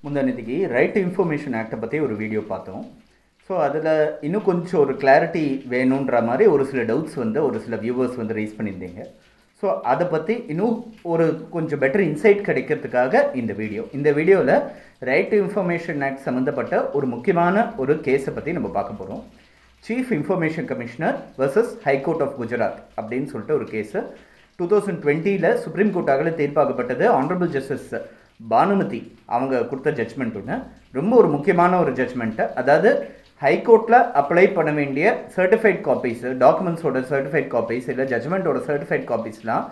முந்தானேத்திக்கு right to information ஆக்ட்டை பற்றி ஒரு video பார்த்தோம். ஸோ அதில் இன்னும் கொஞ்சம் ஒரு கிளாரிட்டி வேணுன்ற மாதிரி ஒரு சில டவுட்ஸ் வந்து ஒரு சில வியூவர்ஸ் வந்து ரைஸ் பண்ணியிருந்தீங்க. ஸோ அதை பற்றி இன்னும் ஒரு கொஞ்சம் பெட்டர் இன்சைட் கிடைக்கிறதுக்காக இந்த வீடியோவில் ரைட் டு இன்ஃபர்மேஷன் ஆக்ட் சம்மந்தப்பட்ட ஒரு முக்கியமான ஒரு கேஸை பற்றி நம்ம பார்க்க போகிறோம். Chief information commissioner versus high court of Gujarat அப்படின்னு சொல்லிட்டு ஒரு கேஸு 2020 சுப்ரீம் கோர்ட்டாக தீர்ப்பாகப்பட்டது. ஆனரபிள் ஜஸ்டிஸ் பானுமதி அவங்க கொடுத்த ஜட்ஜ்மெண்ட் ஒன்று ரொம்ப ஒரு முக்கியமான ஒரு ஜட்ஜ்மெண்ட்டு. அதாவது ஹைகோர்ட்டில் அப்ளை பண்ண வேண்டிய சர்டிஃபைட் காப்பீஸ், டாக்குமெண்ட்ஸோட சர்டிஃபைட் காப்பீஸ் இல்லை ஜட்ஜ்மெண்ட்டோட சர்டிஃபைட் காப்பீஸ்லாம்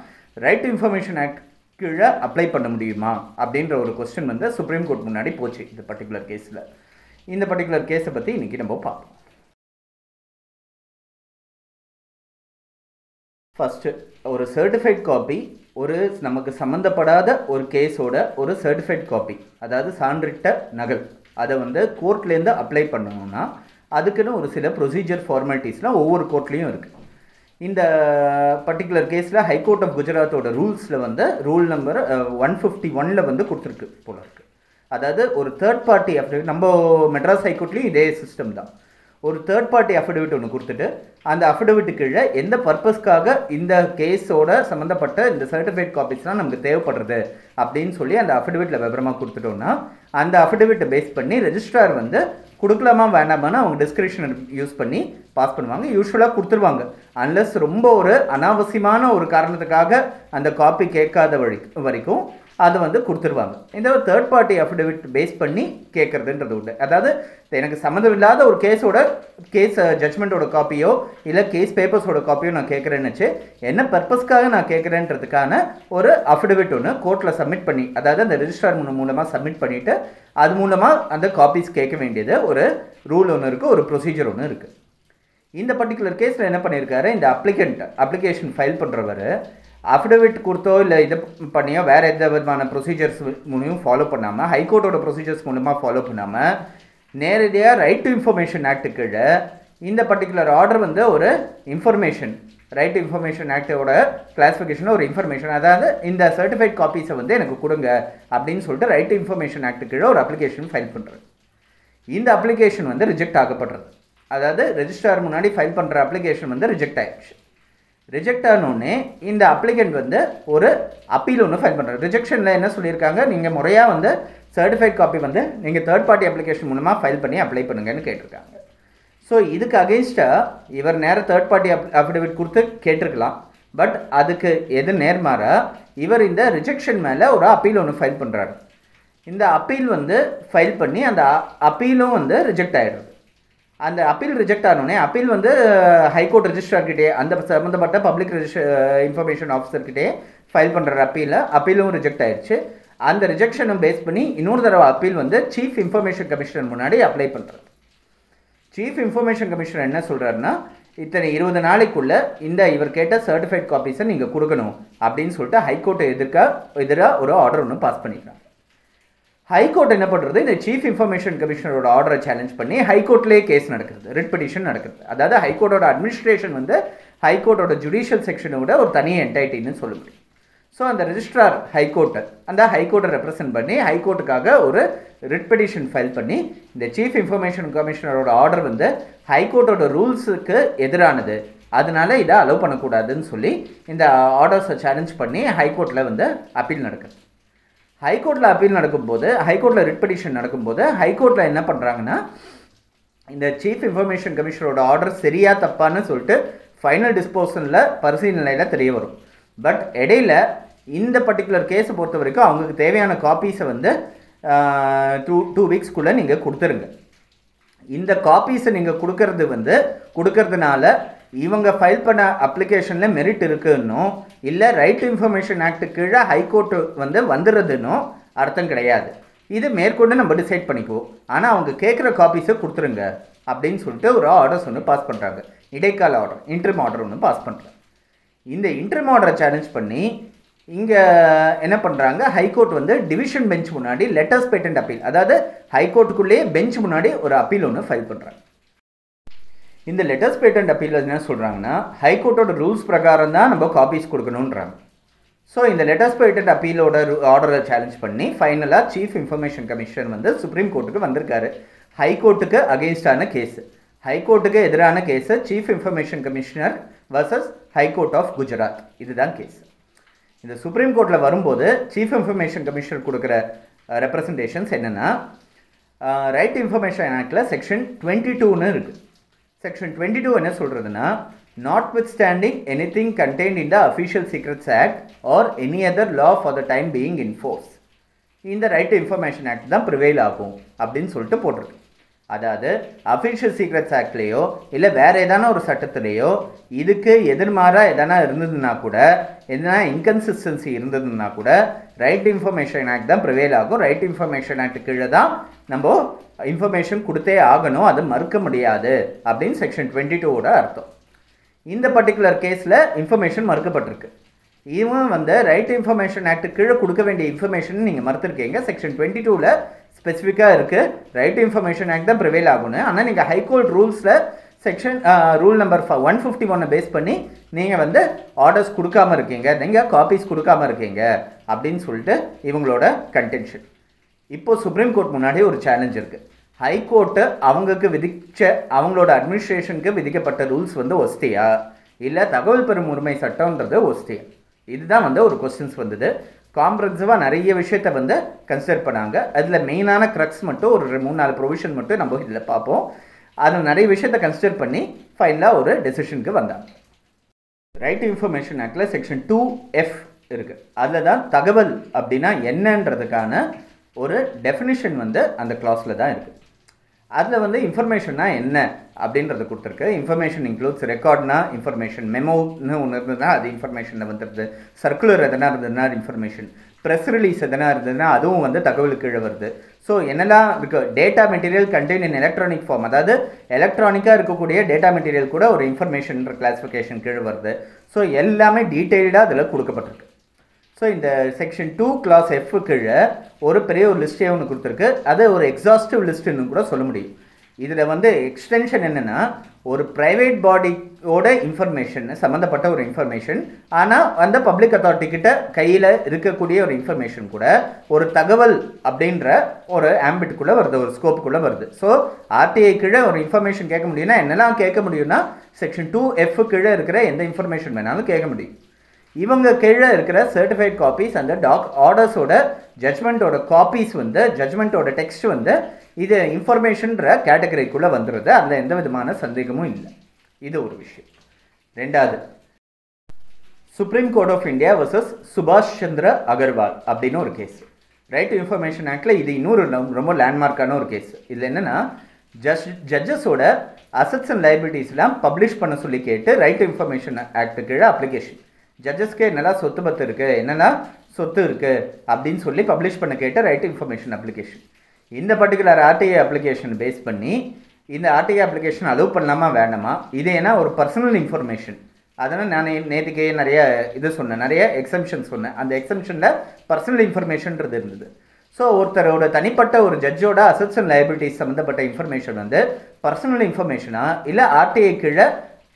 ரைட் டு இன்ஃபர்மேஷன் ஆக்ட் கீழே அப்ளை பண்ண முடியுமா அப்படின்ற ஒரு கொஸ்டின் வந்து சுப்ரீம் கோர்ட் முன்னாடி போச்சு இந்த பர்டிகுலர் கேஸில். இந்த பர்டிகுலர் கேஸை பற்றி இன்றைக்கி நம்ம பார்ப்போம். ஃபஸ்ட்டு ஒரு சர்டிஃபைட் காப்பி, ஒரு நமக்கு சம்மந்தப்படாத ஒரு கேஸோட ஒரு சர்டிஃபைட் காப்பி, அதாவது சான்றிட்ட நகல், அதை வந்து கோர்ட்லேருந்து அப்ளை பண்ணணும்னா அதுக்குன்னு ஒரு சில ப்ரொசீஜர் ஃபார்மாலிட்டிஸ்லாம் ஒவ்வொரு கோர்ட்லேயும் இருக்குது. இந்த பர்டிகுலர் கேஸில் ஹைகோர்ட் ஆஃப் குஜராத்தோட ரூல்ஸில் வந்து ரூல் நம்பர் 151 வந்து கொடுத்துருக்கு போல இருக்குது. அதாவது ஒரு தேர்ட் பார்ட்டி அஃபிடவிட், நம்ம மெட்ராஸ் ஹைகோர்ட்லேயும் இதே சிஸ்டம் தான். ஒரு தேர்ட் பார்ட்டி அஃபிடவிட் ஒன்று கொடுத்துட்டு அந்த அஃபிடவிட்டு கீழே எந்த பர்பஸ்க்காக இந்த கேஸோட சம்மந்தப்பட்ட இந்த சர்டிஃபைட் காப்பீஸ்லாம் நமக்கு தேவைப்படுறது அப்படின்னு சொல்லி அந்த அஃபிடவிட்டில் விவரமாக கொடுத்துட்டோன்னா அந்த அஃபிடவிட்டை பேஸ் பண்ணி ரெஜிஸ்ட்ரார் வந்து கொடுக்கலாமா வேண்டாமான்னு அவங்க டிஸ்கிரிப்ஷன் யூஸ் பண்ணி பாஸ் பண்ணுவாங்க. யூஸ்வலாக கொடுத்துருவாங்க, அன்லஸ் ரொம்ப ஒரு அனாவசியமான ஒரு காரணத்துக்காக அந்த காப்பி கேட்காத வரைக்கும் அதை வந்து கொடுத்துருவாங்க. இந்த தேர்ட் பார்ட்டி அஃபிடவிட் பேஸ் பண்ணி கேட்குறதுன்றது உண்டு. அதாவது எனக்கு சம்மந்தம் இல்லாத ஒரு கேஸ் ஜட்ஜ்மெண்ட்டோட காப்பியோ இல்லை கேஸ் பேப்பர்ஸோட காப்பியோ நான் கேட்குறேன்னு வச்சு என்ன பர்பஸ்க்காக நான் கேட்குறேன்றதுக்கான ஒரு அஃபிடவிட் ஒன்று கோர்ட்டில் சப்மிட் பண்ணி, அதாவது அந்த ரெஜிஸ்ட்ரார் மூலமாக சப்மிட் பண்ணிவிட்டு அது மூலமாக அந்த காப்பீஸ் கேட்க வேண்டியது ஒரு ரூல் ஒன்று இருக்குது, ஒரு ப்ரொசீஜர் ஒன்று இருக்குது. இந்த பர்டிகுலர் கேஸில் என்ன பண்ணியிருக்காரு, இந்த அப்ளிகேஷன் ஃபைல் பண்ணுறவர் அஃபிடவிட் கொடுத்தோ இல்லை இது பண்ணியோ வேறு எந்த விதமான ப்ரொசீஜர்ஸ் மூலியம் ஃபாலோ பண்ணாமல், ஹைகோர்ட்டோட ப்ரொசீஜர்ஸ் மூலமாக ஃபாலோ பண்ணாமல் நேரடியாக ரைட் டு இன்ஃபர்மேஷன் ஆக்ட்டுக்கு இந்த பர்டிகுலர் ஆர்டர் வந்து ஒரு இன்ஃபர்மேஷன், ரைட் டு இன்ஃபர்மேஷன் ஆக்டோட கிளாஸிஃபிகேஷனில் ஒரு இன்ஃபர்மேஷன், அதாவது இந்த சர்டிஃபைட் காப்பீஸை வந்து எனக்கு கொடுங்க அப்படின்னு சொல்லிட்டு ரைட் டு இன்ஃபர்மேஷன் ஆக்ட்டுக்கு ஒரு அப்ளிகேஷன் ஃபைல் பண்ணுறது. இந்த அப்ளிகேஷன் வந்து ரிஜெக்ட் ஆகப்படுறது. அதாவது ரெஜிஸ்ட்ரார் முன்னாடி ஃபைல் பண்ணுற அப்ளிகேஷன் வந்து ரிஜெக்ட் ஆகிடுச்சு. ரிஜெக்ட் ஆனோடனே இந்த அப்ளிகண்ட் வந்து ஒரு அப்பீல் ஒன்று ஃபைல் பண்ணுறாரு. ரிஜெக்ஷனில் என்ன சொல்லியிருக்காங்க, நீங்கள் முறையாக வந்து சர்டிஃபைட் காப்பி வந்து நீங்கள் தேர்ட் பார்ட்டி அப்ளிகேஷன் மூலமாக ஃபைல் பண்ணி அப்ளை பண்ணுங்கன்னு கேட்டிருக்காங்க. ஸோ இதுக்கு அகெயின்ஸ்டாக இவர் நேராக தேர்ட் பார்ட்டி அஃபிடவிட் கொடுத்து கேட்டிருக்கலாம். பட் அதுக்கு எது நேர்மாறாக இவர் இந்த ரிஜெக்ஷன் மேலே ஒரு அப்பீல் ஒன்று ஃபைல் பண்ணுறாரு. இந்த அப்பீல் வந்து ஃபைல் பண்ணி அந்த அப்பீலும் வந்து ரிஜெக்ட் ஆகிடுறது. அந்த அப்பீல் ரிஜெக்ட் ஆனோடனே அப்பீல் வந்து ஹைகோர்ட் ரெஜிஸ்ட்ரார்கிட்டே, அந்த சம்மந்தப்பட்ட பப்ளிக் இன்ஃபர்மேஷன் ஆஃபீஸர்கிட்டே ஃபைல் பண்ணுற அப்பீலும் ரிஜெக்ட் ஆயிடுச்சு. அந்த ரிஜெக்ஷனும் பேஸ் பண்ணி இன்னொரு தடவை அப்பீல் வந்து சீஃப் இன்ஃபர்மேஷன் கமிஷனர் முன்னாடி அப்ளை பண்ணுறாரு. சீஃப் இன்ஃபர்மேஷன் கமிஷனர் என்ன சொல்கிறாருன்னா, இத்தனை 20 நாளைக்குள்ளே இந்த இவர் கேட்ட சர்டிஃபைட் காப்பீஸை நீங்கள் கொடுக்கணும் அப்படின்னு சொல்லிட்டு ஹைகோர்ட்டை எதிராக ஒரு ஆர்டர் ஒன்று பாஸ் பண்ணிக்கிறாங்க. ஹைகோர்ட் என்ன பண்ணுறது, இந்த சீஃப் இன்ஃபர்மேஷன் கமிஷனரோட ஆர்டரை சேலஞ்ச் பண்ணி ஹைகோர்ட்லேயே கேஸ் நடக்குது, ரிட் பெட்டிஷன் நடக்குது. அதாவது ஹைகோர்ட்டோட அட்மினிஸ்ட்ரேஷன் வந்து ஹைகோர்ட்டோட ஜுடிஷியல் செக்ஷனோட ஒரு தனி என்டைட்டின்னு சொல்ல முடியும். ஸோ அந்த ரெஜிஸ்ட்ரார் அந்த ஹைகோர்ட்டை ரெப்ரசென்ட் பண்ணி ஹைகோர்ட்டுக்காக ஒரு ரிட் பெட்டிஷன் ஃபைல் பண்ணி இந்த சீஃப் இன்ஃபர்மேஷன் கமிஷனரோட ஆர்டர் வந்து ஹைகோர்ட்டோட ரூல்ஸுக்கு எதிரானது, அதனால இதை அலோவ் பண்ணக்கூடாதுன்னு சொல்லி இந்த ஆர்டர்ஸை சேலஞ்ச் பண்ணி ஹைகோர்ட்டில் வந்து அப்பீல் நடக்குது. ஹைகோர்ட்டில் அப்பீல் நடக்கும்போது, ஹைகோர்ட்டில் ரிட் பெட்டிஷன் நடக்கும்போது ஹைகோர்ட்டில் என்ன பண்ணுறாங்கன்னா, இந்த சீஃப் இன்ஃபர்மேஷன் கமிஷனரோட ஆர்டர் சரியா தப்பான்னு சொல்லிட்டு ஃபைனல் டிஸ்போசலில் பரிசீலனையில் தெரிய வரும். பட் இடையில இந்த பர்டிகுலர் கேஸை பொறுத்த வரைக்கும் அவங்களுக்கு தேவையான காப்பீஸை வந்து 2 வீக்ஸ்க்குள்ளே நீங்கள் கொடுத்துருங்க. இந்த காப்பீஸை நீங்கள் கொடுக்கறதுனால இவங்க ஃபைல் பண்ண அப்ளிகேஷனில் மெரிட் இருக்குன்னோ இல்லை ரைட் டு இன்ஃபர்மேஷன் ஆக்ட் கீழே ஹைகோர்ட்டு வந்து வந்துடுறதுன்னோ அர்த்தம் கிடையாது. இது மேற்கொண்டு நம்ம டிசைட் பண்ணிக்குவோம். ஆனால் அவங்க கேட்குற காப்பீஸை கொடுத்துருங்க அப்படின்னு சொல்லிட்டு ஒரு ஆர்டர்ஸ் ஒன்று பாஸ் பண்ணுறாங்க. இடைக்கால ஆர்டர், இன்ட்ரிம் ஆர்டர் ஒன்று பாஸ் பண்ணுறாங்க. இந்த இன்ட்ரிம் ஆர்டரை சேலஞ்ச் பண்ணி இங்கே என்ன பண்ணுறாங்க, ஹைகோர்ட் வந்து டிவிஷன் பெஞ்ச் முன்னாடி லெட்டர்ஸ் பேட்டன்ட் அப்பீல், அதாவது ஹைகோர்ட்டுக்குள்ளேயே பெஞ்ச் முன்னாடி ஒரு அப்பீல் ஒன்று ஃபைல் பண்ணுறாங்க. இந்த லெட்டர்ஸ் பேட்டன்ட் அப்பீல் என்ன சொல்கிறாங்கன்னா, ஹைகோர்ட்டோட ரூல்ஸ் பிரகாரம் தான் நம்ம காப்பீஸ் கொடுக்கணுன்றாங்க. ஸோ இந்த லெட்டர்ஸ் பேட்டன்ட் அப்பீலோட ஆர்டரை சேலஞ்ச் பண்ணி ஃபைனலாக சீஃப் இன்ஃபர்மேஷன் கமிஷனர் வந்து சுப்ரீம் கோர்ட்டுக்கு வந்திருக்காரு. ஹைகோர்ட்டுக்கு அகெயின்ஸ்டான கேஸு, ஹைகோர்ட்டுக்கு எதிரான case chief information commissioner versus high court of Gujarat. இதுதான் கேஸ். இந்த சுப்ரீம் கோர்ட்டில் வரும்போது சீஃப் இன்ஃபர்மேஷன் கமிஷனர் கொடுக்குற ரெப்ரசன்டேஷன்ஸ் என்னென்னா, ரைட் இன்ஃபர்மேஷன் ஆக்டில் செக்ஷன் 22ன்னு இருக்குது. செக்ஷன் 22 என்ன சொல்கிறதுனா, notwithstanding anything contained in the Official Secrets Act or any other law for the time being in force, இந்த ரைட் இன்ஃபர்மேஷன் ஆக்ட் தான் ப்ரிவேல் ஆகும் அப்படின்னு சொல்லிட்டு போட்டிருக்கு. அதாவது அஃபிஷியல் சீக்ரெட்ஸ் ஆக்ட்லேயோ இல்லை வேறு எதான ஒரு சட்டத்திலேயோ இதுக்கு எதிர்மாறாக எதனா இருந்ததுன்னா கூட, எதனா இன்கன்சிஸ்டன்சி இருந்ததுன்னா கூட ரைட் இன்ஃபர்மேஷன் ஆக்ட் தான் ப்ரிவேல் ஆகும். ரைட் இன்ஃபர்மேஷன் ஆக்ட் கீழே தான் நம்ம இன்ஃபர்மேஷன் கொடுத்தே ஆகணும், அது மறுக்க முடியாது அப்படின்னு செக்ஷன் 22வோட அர்த்தம். இந்த பர்டிகுலர் கேஸில் இன்ஃபர்மேஷன் மறுக்கப்பட்டிருக்கு. இவன் வந்து ரைட் இன்ஃபர்மேஷன் ஆக்ட் கீழே கொடுக்க வேண்டிய இன்ஃபர்மேஷன் நீங்கள் மறுத்துருக்கீங்க. செக்ஷன் 22ல் ஸ்பெசிஃபிக்காக இருக்குது ரைட் இன்ஃபர்மேஷன் ஆக்ட் தான் ப்ரிவேல் ஆகும்னு. ஆனால் நீங்கள் ஹைகோர்ட் ரூல்ஸில் செக்ஷன் ரூல் நம்பர் 151 பேஸ் பண்ணி நீங்கள் வந்து ஆர்டர்ஸ் கொடுக்காமல் இருக்கீங்க, நீங்கள் காப்பீஸ் கொடுக்காமல் இருக்கீங்க அப்படின்னு சொல்லிட்டு இவங்களோட கன்டென்ஷன். இப்போது சுப்ரீம் கோர்ட் முன்னாடி ஒரு சேலஞ்ச் இருக்குது. ஹைகோர்ட்டு அவங்களுக்கு விதிச்ச அவங்களோட அட்மினிஸ்ட்ரேஷனுக்கு விதிக்கப்பட்ட ரூல்ஸ் வந்து ஒஸ்தியா இல்லை தகவல் பெறும் உரிமை சட்டம்ன்றது ஒஸ்தியா? இதுதான் வந்து ஒரு கொஸ்டின்ஸ் வந்தது. காம்ப்ரஹென்சிவாக நிறைய விஷயத்தை வந்து கன்சிடர் பண்ணாங்க. அதில் மெயினான க்ரக்ஸ் மட்டும் ஒரு 3-4 ப்ரொவிஷன் மட்டும் நம்ம இதில் பார்ப்போம். அதில் நிறைய விஷயத்தை கன்சிடர் பண்ணி ஃபைனலாக ஒரு டெசிஷனுக்கு வந்தாங்க. ரைட் இன்ஃபர்மேஷன் ஆக்டில் செக்ஷன் 2F இருக்குது. அதில் தான் தகவல் அப்படின்னா என்னன்றதுக்கான ஒரு டெஃபினிஷன் வந்து அந்த கிளாஸில் தான் இருக்குது. அதில் வந்து இன்ஃபர்மேஷன்னா என்ன அப்படின்றத கொடுத்துருக்கு. இன்ஃபர்மேஷன் இன்க்ளூட்ஸ் ரெக்கார்ட்னா இன்ஃபர்மேஷன், மெமோன்னு ஒன்று இருந்ததுன்னா அது இன்ஃபர்மேஷனில் வந்துடுது, சர்க்குலர் எதனா இருந்ததுன்னா இன்ஃபர்மேஷன், ப்ரெஸ் ரிலீஸ் எதனா இருந்ததுன்னா அதுவும் வந்து தகவலுக்கு கீழே வருது. ஸோ என்னெல்லாம் இருக்குது, data material contain in electronic form, அதாவது எலக்ட்ரானிக்காக இருக்கக்கூடிய டேட்டா மெட்டீரியல் கூட ஒரு இன்ஃபர்மேஷன்ற கிளாஸிஃபிகேஷன் கீழே வருது. ஸோ எல்லாமே டீட்டெயில்டாக அதில் கொடுக்கப்பட்டிருக்கு. ஸோ இந்த செக்ஷன் 2 கிளாஸ் F கீழே ஒரு பெரிய ஒரு லிஸ்ட்டே ஒன்று கொடுத்துருக்கு. அது ஒரு எக்ஸாஸ்டிவ் லிஸ்ட்டுன்னு கூட சொல்ல முடியும். இதில் வந்து எக்ஸ்டென்ஷன் என்னென்னா, ஒரு ப்ரைவேட் பாடியோட இன்ஃபர்மேஷன் சம்மந்தப்பட்ட ஒரு இன்ஃபர்மேஷன், ஆனால் அந்த பப்ளிக் அத்தாரிட்டி கிட்ட கையில் இருக்கக்கூடிய ஒரு இன்ஃபர்மேஷன் கூட ஒரு தகவல் அப்படின்ற ஒரு ஆம்பிட்டுக்குள்ளே வருது, ஒரு ஸ்கோப்புக்குள்ளே வருது. ஸோ ஆர்டிஐ கீழே ஒரு இன்ஃபர்மேஷன் கேட்க முடியும்னா என்னெல்லாம் கேட்க முடியும்னா, செக்ஷன் 2F கீழே இருக்கிற எந்த இன்ஃபர்மேஷன் வேணாலும் கேட்க முடியும். இவங்க கீழே இருக்கிற சர்டிஃபைட் காப்பீஸ், அந்த ஆர்டர்ஸோட ஜட்ஜ்மெண்ட்டோட காப்பீஸ் வந்து ஜட்ஜ்மெண்ட்டோட டெக்ஸ்ட் வந்து இது இன்ஃபர்மேஷன்ற கேட்டகரிக்குள்ளே வந்துடுது. அதில் எந்த விதமான சந்தேகமும் இல்லை. இது ஒரு விஷயம். ரெண்டாவது, supreme court of India versus சுபாஷ் சந்திர அகர்வால் அப்படின்னு ஒரு கேஸ். ரைட் இன்ஃபர்மேஷன் ஆக்டில் இது இன்னொரு ரொம்ப லேண்ட்மார்க்கான ஒரு கேஸ். இதில் என்னென்னா, ஜட்ஜஸோட அசட்ஸ் அண்ட் லைபிலிட்டிஸ்லாம் பப்ளிஷ் பண்ண சொல்லி கேட்டு ரைட் இன்ஃபர்மேஷன் ஆக்ட் கீழே அப்ளிகேஷன், ஜட்ஜஸ்க்கு என்னெல்லாம் சொத்து பத்து இருக்குது, என்னெல்லாம் சொத்து இருக்குது அப்படின்னு சொல்லி பப்ளிஷ் பண்ண கேட்ட ரைட் இன்ஃபர்மேஷன் அப்ளிகேஷன். இந்த பர்டிகுலர் ஆர்டிஐ அப்ளிகேஷன் பேஸ் பண்ணி இந்த ஆர்டிஐ அப்ளிகேஷன் அலோவ் பண்ணலாமா வேண்டாமா, இது ஏன்னா ஒரு பர்சனல் இன்ஃபர்மேஷன். அதனால் நான் நேற்றுக்கே நிறைய இது சொன்னேன், நிறைய எக்ஸம்ஷன் சொன்னேன். அந்த எக்ஸம்ஷனில் பர்சனல் இன்ஃபர்மேஷன்றது இருந்தது. ஸோ ஒருத்தரோட தனிப்பட்ட ஒரு ஜட்ஜோட அசட்ஸ் அண்ட் லைபிலிட்டிஸ் சம்மந்தப்பட்ட இன்ஃபர்மேஷன் வந்து பர்சனல் இன்ஃபர்மேஷனா இல்லை ஆர்டிஐ கீழே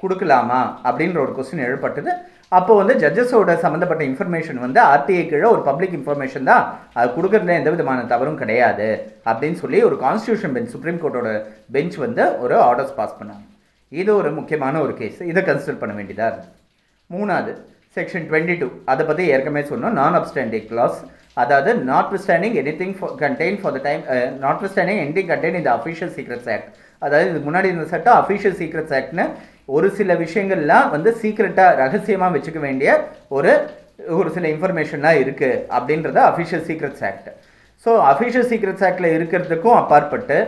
கொடுக்கலாமா அப்படின்ற ஒரு கொஸ்டின் எழுப்பட்டது. அப்போ வந்து ஜட்ஜஸோட சம்மந்தப்பட்ட இன்ஃபர்மேஷன் வந்து ஆர்டிஐ கீழே ஒரு பப்ளிக் இன்ஃபர்மேஷன் தான், அது கொடுக்கறதுல எந்த விதமான தவறும் கிடையாது அப்படின்னு சொல்லி ஒரு கான்ஸ்டியூஷன் பெஞ்ச், சுப்ரீம் கோர்ட்டோட பெஞ்ச் வந்து ஒரு ஆர்டர்ஸ் பாஸ் பண்ணாங்க. இது ஒரு முக்கியமான ஒரு கேஸ், இதை கன்சிடர் பண்ண வேண்டியதாக இருக்குது. மூணாவது, செக்ஷன் 22, அதை பற்றி ஏற்கனவே சொன்னோம். நான் அப்ஸ்டாண்டிங் கிளாஸ், அதாவது notwithstanding anything contain for the time, notwithstanding anything contain இந்த அஃபிஷியல் சீக்ரெட்ஸ் ஆக்ட். அதாவது இதுக்கு முன்னாடி இந்த சட்டம் அஃபிஷியல் சீக்ரெட்ஸ் ஆக்ட்னு ஒரு சில விஷயங்கள்லாம் வந்து சீக்ரெட்டாக ரகசியமாக வச்சுக்க வேண்டிய ஒரு சில இன்ஃபர்மேஷன்லாம் இருக்குது அப்படின்றத official secrets act. So official secrets ஆக்டில் இருக்கிறதுக்கும் அப்பாற்பட்டு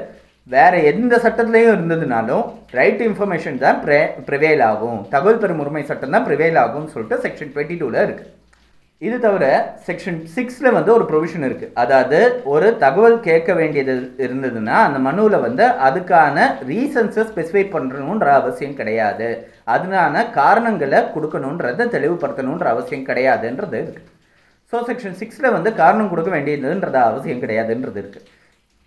வேறு எந்த சட்டத்துலேயும் இருந்ததுனாலும் ரைட் இன்ஃபர்மேஷன் தான் ப்ரிவேல் ஆகும், தகவல் பெறும் உரிமை சட்டம் தான் ப்ரிவேல் ஆகும்னு சொல்லிட்டு செக்ஷன் 22ல் இருக்குது. இது தவிர செக்ஷன் 6ல் வந்து ஒரு ப்ரொவிஷன் இருக்குது. அதாவது ஒரு தகவல் கேட்க வேண்டியது இருந்ததுன்னா அந்த மனுவில் வந்து அதுக்கான ரீசன்ஸை ஸ்பெசிஃபை பண்ணணுன்ற அவசியம் கிடையாது, அதனால காரணங்களை கொடுக்கணுன்றதை தெளிவுபடுத்தணுன்ற அவசியம் கிடையாதுன்றது இருக்குது. ஸோ செக்ஷன் 6ல் வந்து காரணம் கொடுக்க வேண்டியதுன்றத அவசியம் கிடையாதுன்றது இருக்குது.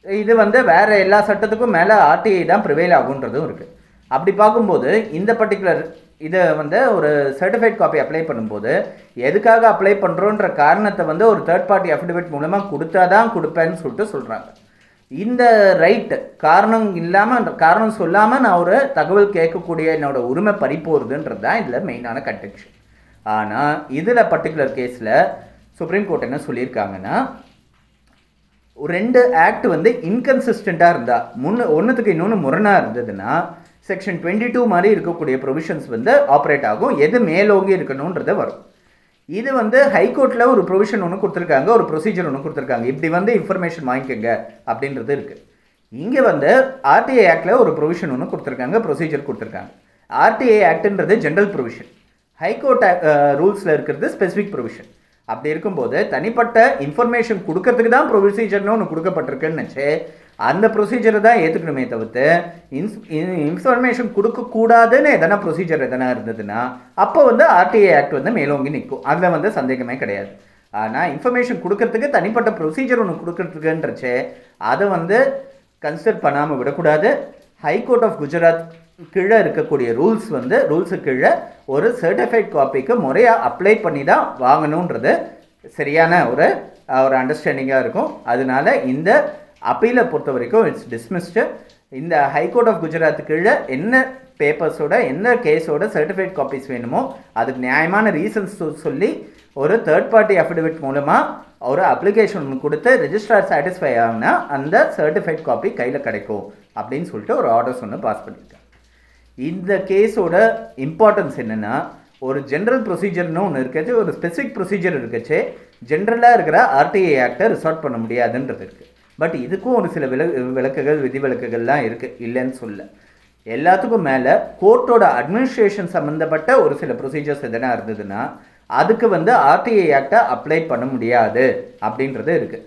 இது வந்து வேறு எல்லா சட்டத்துக்கும் மேலே ஆர்டிஐ தான் ப்ரிவேல் ஆகுன்றதும் இருக்குது. அப்படி பார்க்கும்போது இந்த பர்டிகுலர் இதை வந்து ஒரு சர்டிஃபைட் காப்பி அப்ளை பண்ணும்போது எதுக்காக அப்ளை பண்ணுறோன்ற காரணத்தை வந்து ஒரு தேர்ட் பார்ட்டி அஃபிடவிட் மூலமாக கொடுத்தா தான் கொடுப்பேன்னு சொல்லிட்டு சொல்கிறாங்க. இந்த ரைட்டு காரணம் இல்லாமல் காரணம் சொல்லாமல் நான் ஒரு தகவல் கேட்கக்கூடிய என்னோட உரிமை பறிப்போகுதுன்றது தான் இதில் மெயினான கன்டெக்ஷன். ஆனால் இதில் பர்டிகுலர் கேஸில் சுப்ரீம் கோர்ட் என்ன சொல்லியிருக்காங்கன்னா, 2 ஆக்ட் வந்து இன்கன்சிஸ்டண்ட்டாக இருந்தால் ஒன்றுத்துக்கு இன்னொன்று முரணாக இருந்ததுன்னா செக்ஷன் 22 மாதிரி இருக்கக்கூடிய ப்ரொவிஷன்ஸ் வந்து ஆப்ரேட் ஆகும். எது மேலோங்கி இருக்கணுன்றது வரும். இது வந்து ஹைகோர்ட்டில் ஒரு ப்ரொவிஷன் ஒன்று கொடுத்துருக்காங்க, ஒரு ப்ரொசீஜர் ஒன்று கொடுத்துருக்காங்க. இப்படி வந்து இன்ஃபர்மேஷன் வாங்கிக்கோங்க அப்படின்றது இருக்குது. இங்கே வந்து ஆர்டிஐ ஆக்டில் ஒரு ப்ரொவிஷன் ஒன்று கொடுத்துருக்காங்க, ப்ரொசீஜர் கொடுத்துருக்காங்க. ஆர்டிஐ ஆக்டுன்றது ஜென்ரல் ப்ரொவிஷன், ஹைகோர்ட் ரூல்ஸில் இருக்கிறது ஸ்பெசிஃபிக் ப்ரொவிஷன். அப்படி இருக்கும்போது தனிப்பட்ட இன்ஃபர்மேஷன் கொடுக்கறதுக்கு தான் ப்ரொசீஜர்னு ஒன்று கொடுக்கப்பட்டிருக்குன்னு நினச்சி அந்த ப்ரொசீஜரை தான் ஏற்றுக்கணுமே தவிர்த்து இன்ஃபர்மேஷன் கொடுக்கக்கூடாதுன்னு எதனா ப்ரொசீஜர் எதனா இருந்ததுன்னா அப்போ வந்து ஆர்டிஐ ஆக்ட் வந்து மேலோங்கி நிற்கும். அதில் வந்து சந்தேகமே கிடையாது. ஆனால் இன்ஃபர்மேஷன் கொடுக்கறதுக்கு தனிப்பட்ட ப்ரொசீஜர் ஒன்று கொடுக்கறதுக்குன்றச்சு அதை வந்து கன்சிடர் பண்ணாமல் விடக்கூடாது. ஹைகோர்ட் ஆஃப் குஜராத் கீழே இருக்கக்கூடிய ரூல்ஸு கீழே ஒரு சர்டிஃபைட் காப்பிக்கு முறையாக அப்ளை பண்ணி தான் வாங்கணுன்றது சரியான ஒரு அண்டர்ஸ்டாண்டிங்காக இருக்கும். அதனால இந்த அப்பீலை பொறுத்த வரைக்கும் இட்ஸ் டிஸ்மிஸ்டு. இந்த ஹைகோர்ட் ஆஃப் குஜராத் கீழே என்ன பேப்பர்ஸோட என்ன கேஸோட சர்டிஃபைட் காப்பீஸ் வேணுமோ அதுக்கு நியாயமான ரீசன்ஸ் சொல்லி ஒரு தேர்ட் பார்ட்டி அஃபிடவிட் மூலமாக ஒரு அப்ளிகேஷன் கொடுத்து ரெஜிஸ்ட்ரார் சாட்டிஸ்ஃபை ஆகுனா அந்த சர்டிஃபைட் காப்பி கையில் கிடைக்கும் அப்படின்னு சொல்லிட்டு ஒரு ஆர்டர்ஸ் ஒன்று பாஸ் பண்ணியிருக்காங்க. இந்த கேஸோட இம்பார்ட்டன்ஸ் என்னென்னா, ஒரு ஜென்ரல் ப்ரொசீஜர்னு ஒன்று இருக்கச்சு, ஒரு ஸ்பெசிஃபிக் ப்ரொசீஜர் இருக்கச்சு, ஜென்ரலாக இருக்கிற ஆர்டிஐ ஆக்டை ரிசார்ட் பண்ண முடியாதுன்றது இருக்குது. பட் இதுக்கும் ஒரு சில விளக்குகள் விதிவிலக்குகள்லாம் இருக்குது, இல்லைன்னு சொல்ல. எல்லாத்துக்கும் மேலே கோர்ட்டோட அட்மினிஸ்ட்ரேஷன் சம்மந்தப்பட்ட ஒரு சில ப்ரொசீஜர்ஸ் எதனா இருந்ததுன்னா அதுக்கு வந்து ஆர்டிஐ ஆக்டை அப்ளை பண்ண முடியாது அப்படின்றது இருக்குது.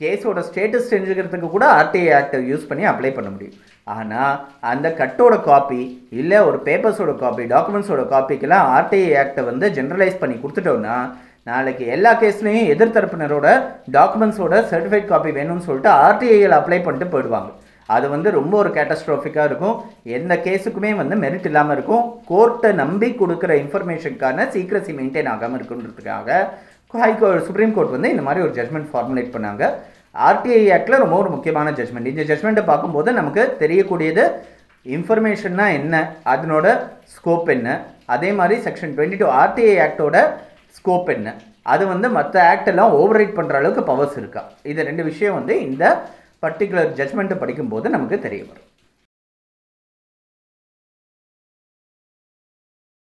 கேஸோட ஸ்டேட்டஸ் தெரிஞ்சுக்கிறதுக்கு கூட ஆர்டிஐ ஆக்டை யூஸ் பண்ணி அப்ளை பண்ண முடியும். ஆனால் அந்த கட்டோட காப்பி இல்லை ஒரு பேப்பர்ஸோட காப்பி டாக்குமெண்ட்ஸோட காப்பிக்கெல்லாம் ஆர்டிஐ ஆக்டை வந்து ஜென்ரலைஸ் பண்ணி கொடுத்துட்டோன்னா நாளைக்கு எல்லா கேஸ்லையும் எதிர்த்தரப்பினரோட டாக்குமெண்ட்ஸோட சர்டிஃபைட் காப்பி வேணும்னு சொல்லிட்டு ஆர்டிஐயில் அப்ளை பண்ணிட்டு போயிடுவாங்க. அது வந்து ரொம்ப ஒரு கேட்டஸ்ட்ராஃபிக்காக இருக்கும். எந்த கேஸுக்குமே வந்து மெரிட் இல்லாமல் இருக்கும். கோர்ட்டை நம்பி கொடுக்குற இன்ஃபர்மேஷனுக்கான சீக்ரஸி மெயின்டைன் ஆகாமல் இருக்குன்றதுக்காக சுப்ரீம் கோர்ட் வந்து இந்த மாதிரி ஒரு ஜட்மெண்ட் ஃபார்முலேட் பண்ணாங்க. ஆர்டிஐ ஆக்டில் ரொம்ப ஒரு முக்கியமான ஜட்மெண்ட். இந்த ஜட்மெண்ட்டை பார்க்கும்போது நமக்கு தெரியக்கூடியது இன்ஃபர்மேஷன்னா என்ன, அதனோட ஸ்கோப் என்ன, அதே மாதிரி செக்ஷன் 22 ஆர்டிஐ ஆக்டோட ஸ்கோப் என்ன, அது வந்து மற்ற ஆக்டெல்லாம் ஓவர் ரைட் பண்ணுற அளவுக்கு பவர்ஸ் இருக்கா, இது 2 விஷயம் வந்து இந்த பர்டிகுலர் ஜட்மெண்ட்டை படிக்கும்போது நமக்கு தெரிய வரும்.